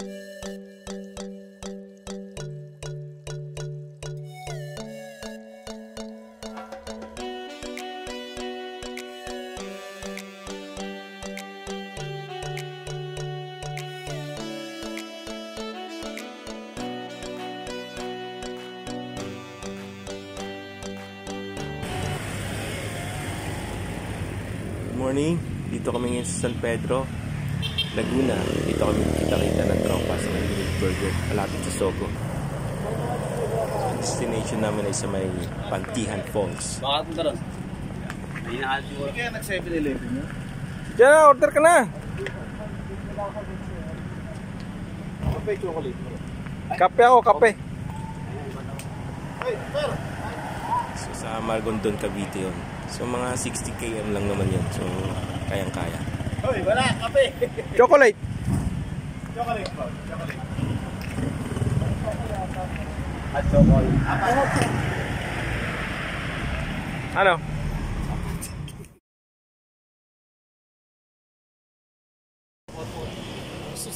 Morning, dito kami ngayon sa San Pedro, Laguna. Dito kami kita-kita ng tropa sa may burger malapit sa Sogo. Destination namin ay sa may Pantihan Falls. Bakit mo doon? Hindi na atin mo. Kaya nag 7-Eleven nyo? Diyan na, order ka na! Kape, chocolate. Kape ako, kape. So sa Margondon, Cavite yun. So mga 60 km lang naman yun. So kayang-kaya. Hoy, wala, kape! Chocolate! Chocolate po, chocolate. At chocolate. Ano?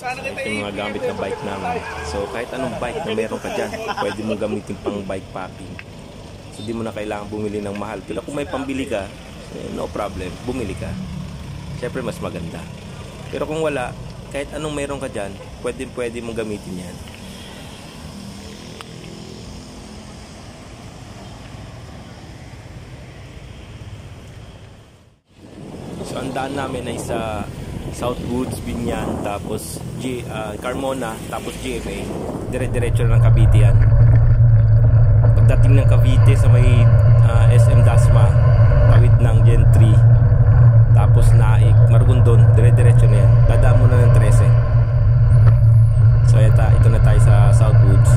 Ito yung mga gamit na bike namin. So kahit anong bike na meron ka dyan, pwede mong gamitin pang bike packing. So di mo na kailangan bumili ng mahal. Pero kung may pambili ka, no problem, bumili ka. Siyempre mas maganda. Pero kung wala, kahit anong meron ka dyan, pwede mong gamitin yan. So ang daan namin ay sa Southwoods, Binyan, tapos Carmona, tapos GMA. Dire-diretso ng Cavite yan. Pagdating ng Cavite sa may SM Dasma, tawid ng Gen 3, tapos Naik, Margondon, dire-diretso na yan. Dadaan mo na ng 13. So ito na tayo sa Southwoods.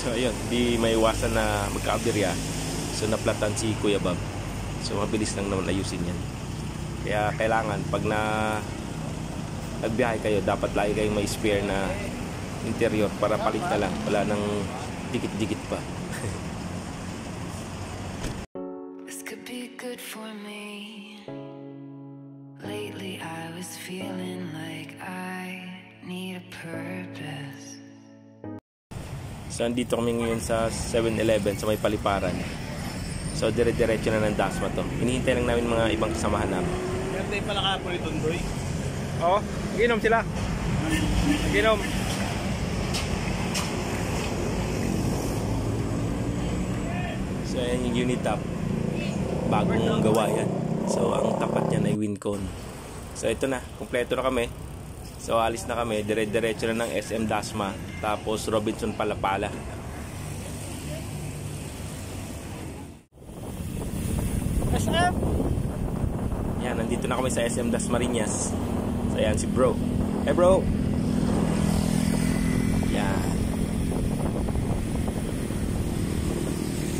So ayun, di may iwasan na magka-aberya. So naplatan si Kuya Bob. So mabilis lang naman ayusin yan. Kaya kailangan pag nagbiyahe kayo, dapat lagi kayong may spare na interior para palit na lang. Wala nang dikit-dikit pa. This could be good for me. Lately I was feeling like I need a purpose. So andito kami ngayon sa 7-Eleven sa may Paliparan. So dire-diretso na ng Dasma to. Hinihintay lang namin mga ibang kasamahan namin. Birthday pala kahapon ito, Boy. Oo, ginom sila. Ginom. So ayan yung unit top. Bagong gawa yan. So ang tapat niyan ay Wincon. So ito na, kumpleto na kami. So alis na kami, dire-diretso na ng SM Dasma, tapos Robinson Palapala. SM! Yan, nandito na kami sa SM Dasmariñas. So yan si bro. Hey bro! Yan.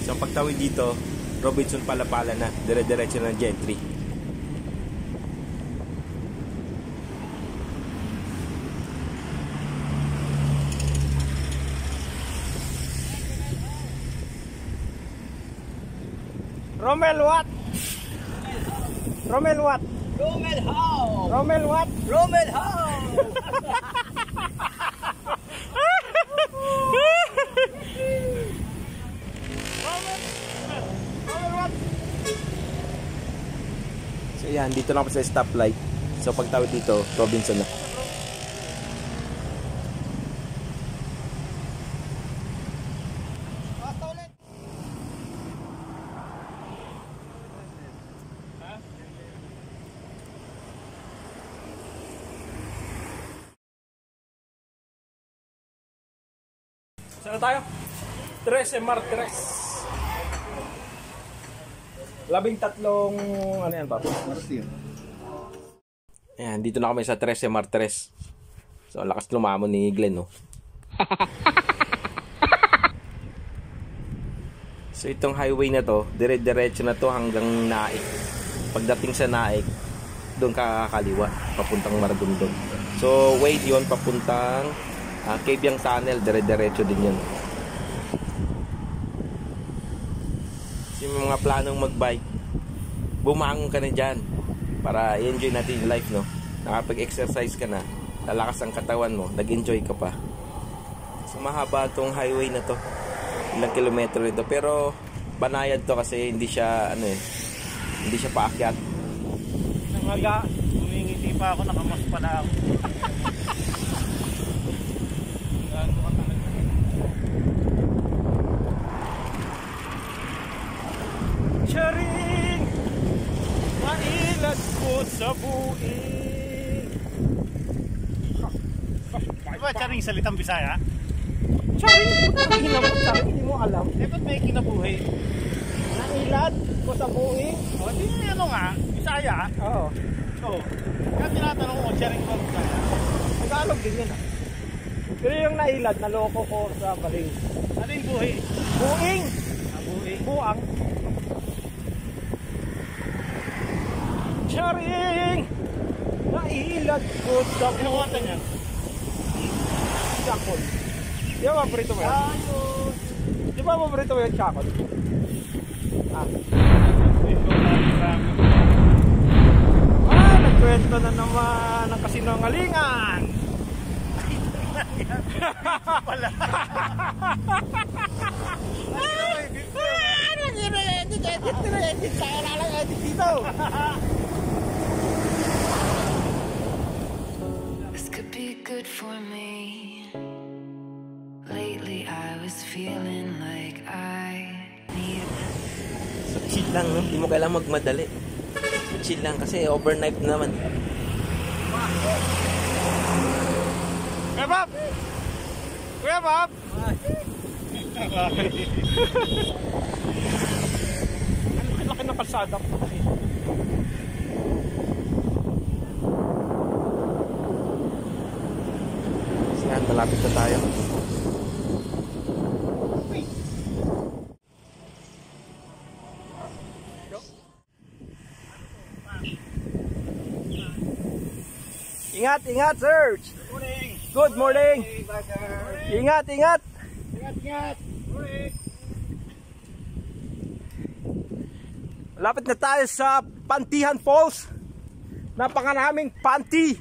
So pagtawid dito, Robinson Palapala na, dire-diretso na ng Gen 3. Romel what? Romel what? Romel how? Romel what? Romel how? Romel what? So yan, dito na ako sa stoplight. So pagtawid dito, Robinson na. Saan na tayo? 13 Martires. 13 ano yan, Papa? Martir. Ayan, dito na kami sa 13 Martires. So, lakas lumamon ni Glenn, no? So itong highway na to, dire-diretso na to hanggang Naik. Pagdating sa Naik, doon ka kakaliwa, papuntang Maragondon. So Wade yon, papuntang Cabiang Tunnel, dire-diretso din yun. So yung mga planong magbike, bumangon ka na dyan para i-enjoy natin yung life, no? Nakapag-exercise ka na, lalakas ang katawan mo, nag-enjoy ka pa. So mahaba itong highway na to, ilang kilometro nito, pero banayad to kasi hindi siya hindi siya paakyat. Nangaga, humingiti pa ako, nakamas pa na ako. Charing, mailag ko sa buing. Diba charing salitang Bisaya? Charing, charing, hindi mo alam. Eh, ba't may kinabuhi? Nailad ko sa buing. O, di ano nga, Bisaya? Oo. Oo. Kaya tinatanong ko, charing ba Bisaya? Tagalog din yun ah. Pero yung nailad, naloko ko sa baling. Ano yung buhi? Buing! Buhi. Buang. Charing! Nailad ko sa Ano kanta niya? Chakol. Di ba paborito mo yan? Di ba paborito mo yung chakol? Nagkwento na naman ng kasinungalingan. Wala. Ano gina-edit kaya na lang edit dito. This could be good for me. Lately I was feeling like I need. So chill lang, no? Hindi mo kailangan magmadali. Chill lang kasi overnight naman. Kuya Bob! Kuya Bob! Ang laki ng kalsada ko. Saan, malapit na tayo. Ingat, ingat, Serge! Good morning! Ingat, ingat! Ingat. Lapit na tayo sa Pantihan Falls. Napakaraming panty.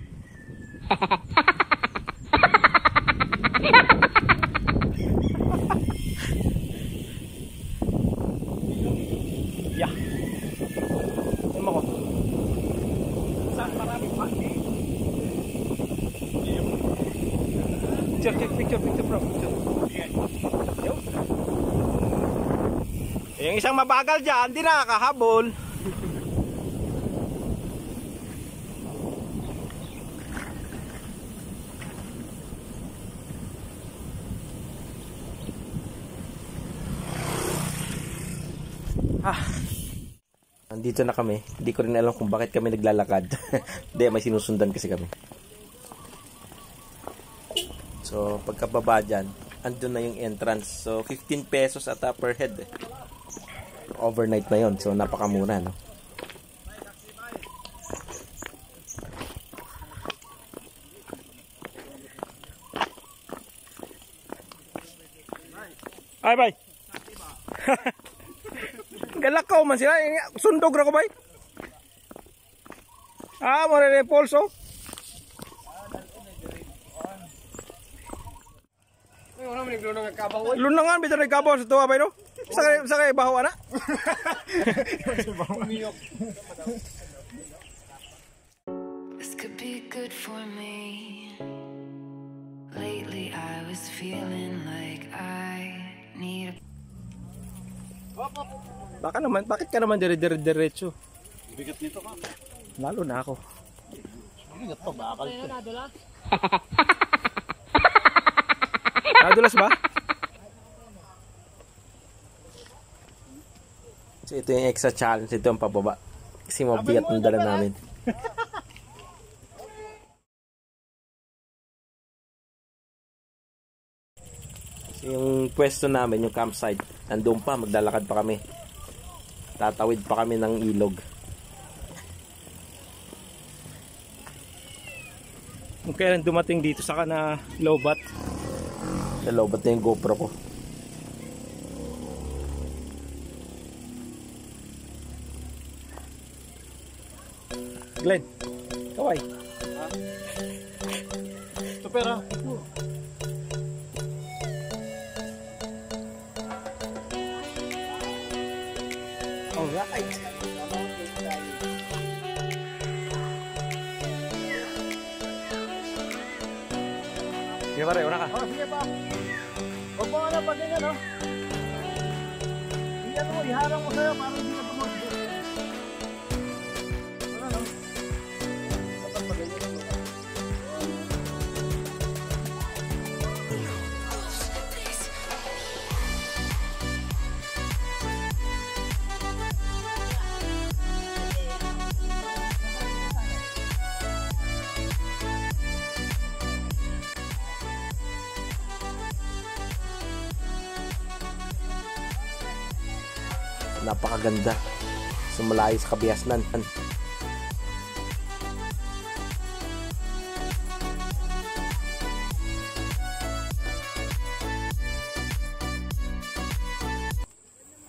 Yeah. Ano mo ko? Saan maraming panty? Picture bro. Yung isang mabagal dyan, di nakakahabol. Nandito na kami. Hindi ko rin alam kung bakit kami naglalakad. Hindi, may sinusundan kasi kami. So, pagkababa dyan, andun na yung entrance. So, 15 pesos ata per head. Overnight na yon. So, napakamura, no? Ay, bay. Galakaw man sila. Sundog na ko, bay. Mo rin yung pulso. Lunangan, bito na kabaw sa tuwa, bay, no? Sa kaya bahaw, ana? This could be good for me. Lately I was feeling like I need Bakit ka naman dire-diretso? Bigat nito ka. Lalo na ako. Bigat to, bakal to. Nadulas ba? So, ito yung extra challenge. Ito ang pababa. Kasi mabigat ng dala namin. Yung pwesto namin, yung campsite, nandun pa, maglalakad pa kami. Tatawid pa kami ng ilog. Kung kailan dumating dito saka na lowbat. Nalobat na yung GoPro ko. Glenn, kaway. Ito pera. Alright. Sige pare, una ka. Oh, sige pa. Huwag mo nga na pag ganyan, no? Hindi mo, iharang mo sa'yo para hindi ka tumagbo. Wala, no? Dapat pag ganyan, no? Napakaganda. Sumalayo sa kabiasnan.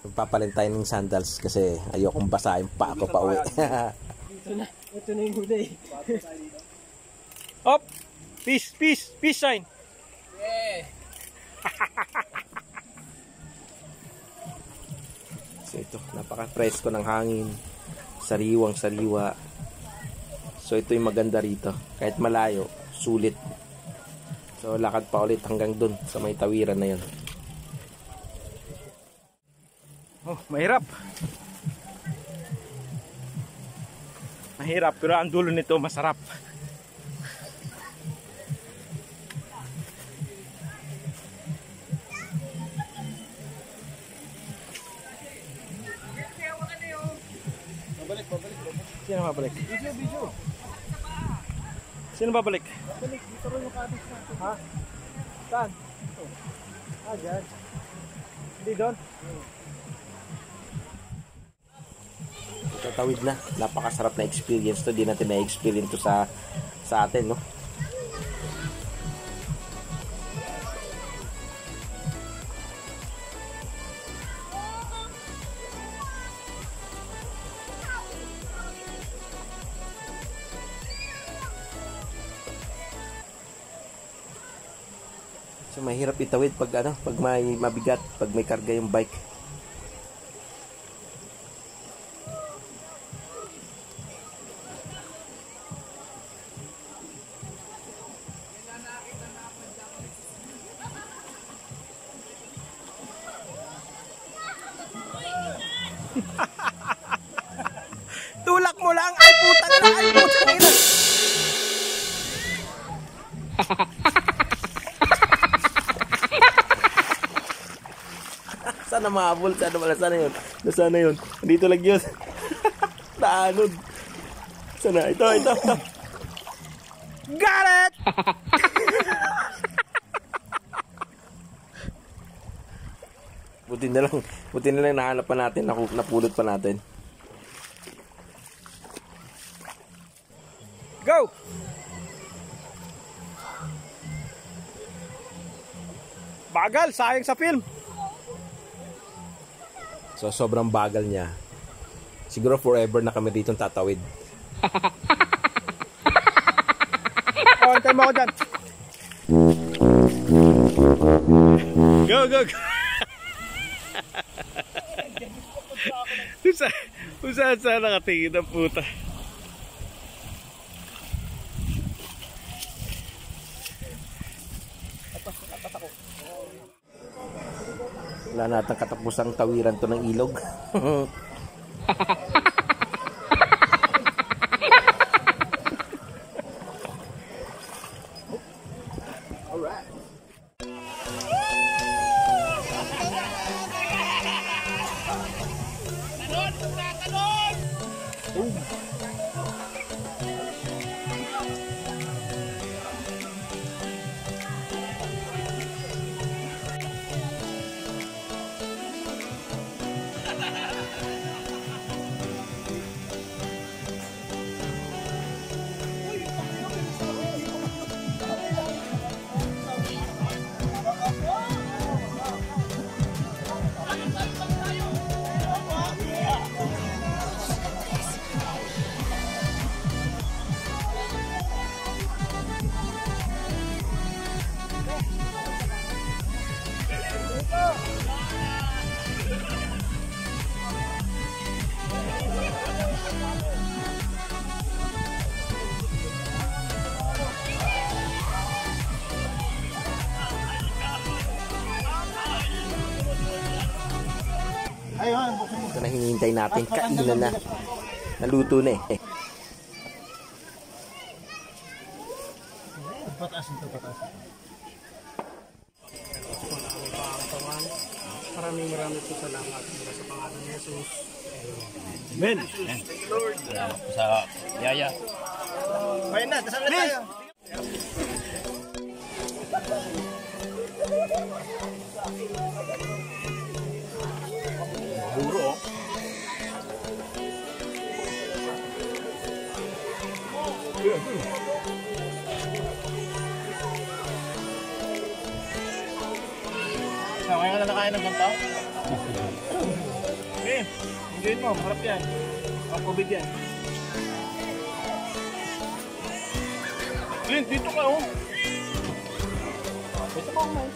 Magpapalit tayo ng sandals kasi ayokong basahin pa ako pa uwi. Ito na yung huli. Up! Peace, peace, peace sign. Yeah. So ito, napaka-presko ng hangin. Sariwang sariwa. So ito yung maganda rito. Kahit malayo, sulit. So lakad pa ulit hanggang dun sa may tawiran na yun. Oh, mahirap. Mahirap, pero ang dulo nito masarap. Sino babalik? Video. Sino babalik? Babalik, dito rin yung kabis natin. Ha? Saan? Ah, dyan. Hindi doon? Tatawid na. Napakasarap na experience to. Di natin na-experience to sa atin, no? So mahirap itawid pag pag may mabigat, pag may karga yung bike. Tulak mo lang, ay putang ina, ay putang ina. Sana mahabol, sana yun. Nasana yun? Dito lang yun. Naanod. Sana, ito. Got it! Buti na lang nahanap pa natin, napulot pa natin. Go! Bagal, sayang sa film. So sobrang bagal niya. Siguro forever na kami dito tatawid. Oh, antay mo ako dyan. Go. Kung saan nakatingin ang puta. Wala natang katapusang tawiran to ng ilog. Ito na hinihintay natin. Kainan na. Naluto na eh. Pataas ito, pataas. Maraming po salamat sa pangalan ni Jesus. Amen. Sa yaya. Kaya na, dasal na tayo. Duro. Kaya ka na nakain ng ganito? Okay, enjoyin mo, maharap yan. Ang COVID yan. Clint, dito ka oh. Dito ka kumain.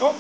Oh!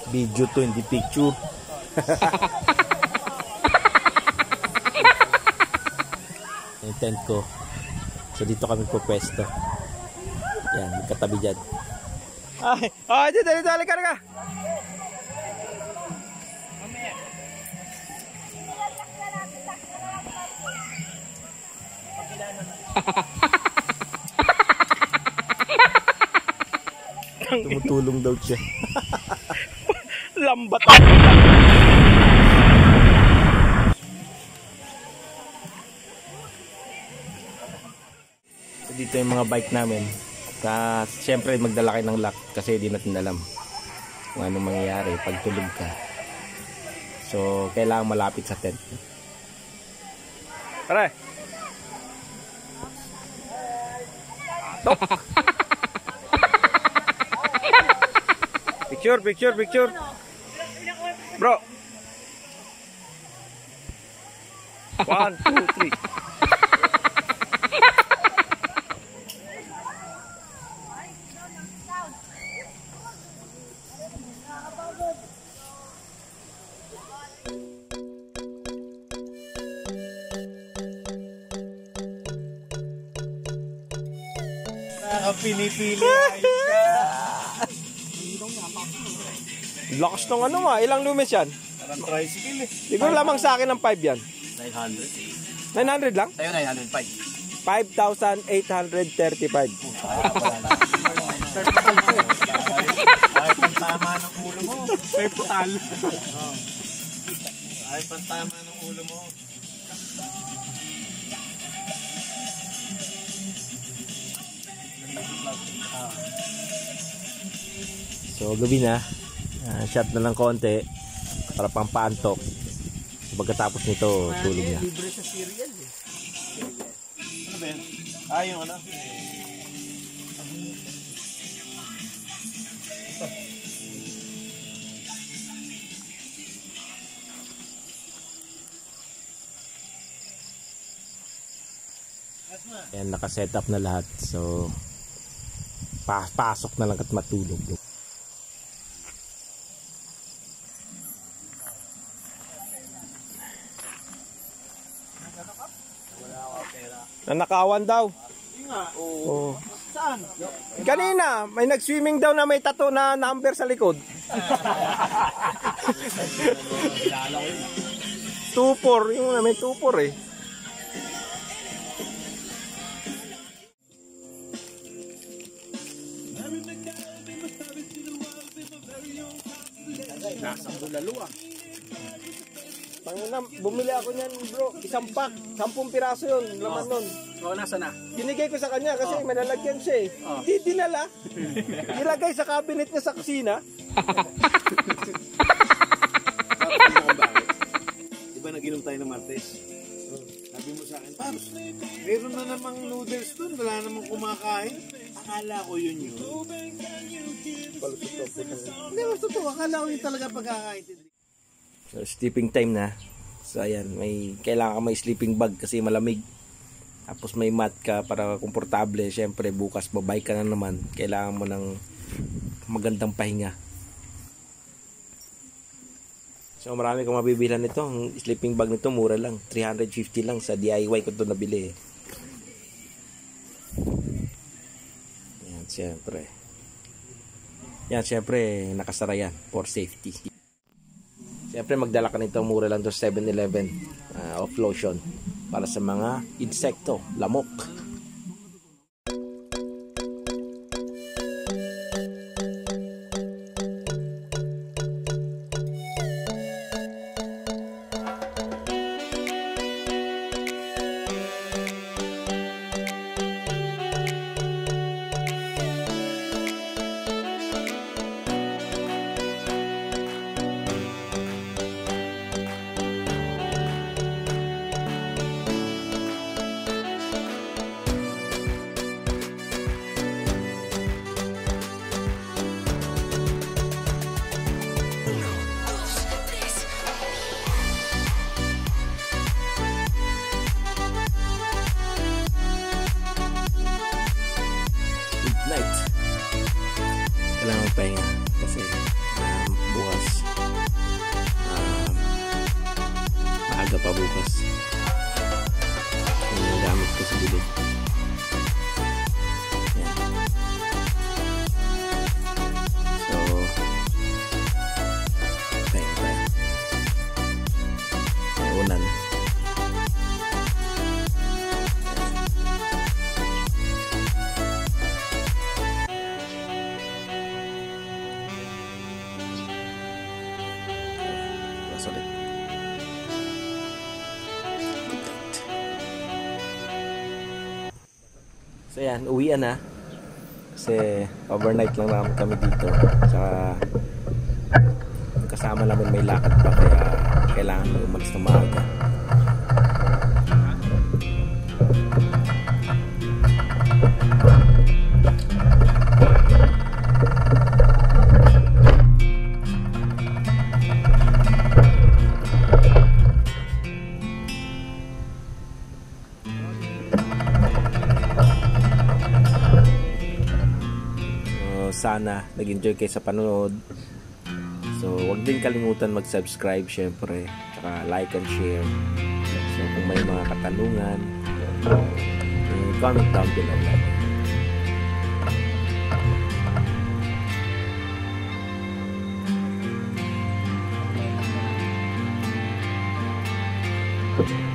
Video to, hindi picture. Yung tent ko. So dito kami po pwesto. Yan, katabi dyan. Ay, dali, karga. Tumutulong daw siya. Lambat. So, dito yung mga bike namin. Siyempre magdala kayo ng lock kasi di natin alam kung anong mangyayari pag tulog ka. So kailangan malapit sa tent. Pare. Picture. Bro. 1, 2, 3. Pinipili. Lakas ng ano ma, ilang lumens yan? Parang tricycle eh. Siguro lamang sa akin ng 5 yan. 900. 900 lang? Tayo 905. 5,835. Ay, pantama ng ulo mo. May putal. Ay, pantama ng ulo mo. So gabi na, shot na lang konti para pampantok. Pagkatapos nito, tulog na. Libre sa cereal eh. Ano ba yan? Yung ano? Ayan, nakaset up na lahat. So, pasok na lang at matulog. Nanakawan daw. Oo. Saan? Kanina, may nag-swimming daw na may tattoo na number sa likod. 24, yung may 24 eh. Nasa bulalo ah. Pangina, bumili ako niyan bro, isang pack, 10 piraso yun, laman nun. Oo, nasa na? Binigay ko sa kanya kasi may lalagyan siya eh. Hindi dinala. Ilagay sa cabinet niya sa kusina. Diba nag-inom tayo ng Martes? Sabi mo sa akin, Pabs, meron na namang noodles dun, wala namang kumakain. Akala ko yun. Hindi, mas totoo, akala ko yun talaga pagkakaintindi. So, sleeping time na. So, ayan, kailangan ka may sleeping bag kasi malamig. Tapos may mat ka para komportable. Siyempre, bukas babay ka na naman. Kailangan mo ng magandang pahinga. So, marami kang mabibilan nito. Ang sleeping bag nito, mura lang. 350 lang sa DIY ko ito nabili. Ayan, siyempre. Yan, siyempre, nakasara yan for safety. Siyempre, magdala ka nito, mura lang doon 7-Eleven of lotion para sa mga insekto, lamok. Night. Kailangan magpahinga kasi bukas maaga pa bukas. Yung gamit ko sa bilid. Yan. So, pahinga tayo. May unan. Ulit. So yan, uwian na kasi overnight lang naman kami dito, saka kasama namin may lakad pa kaya kailangan mo umalis na maaga. Sana nag-enjoy kayo sa panonood. So, huwag din kalimutan mag-subscribe syempre, saka like and share. So, kung may mga katanungan, comment down below. Thank you.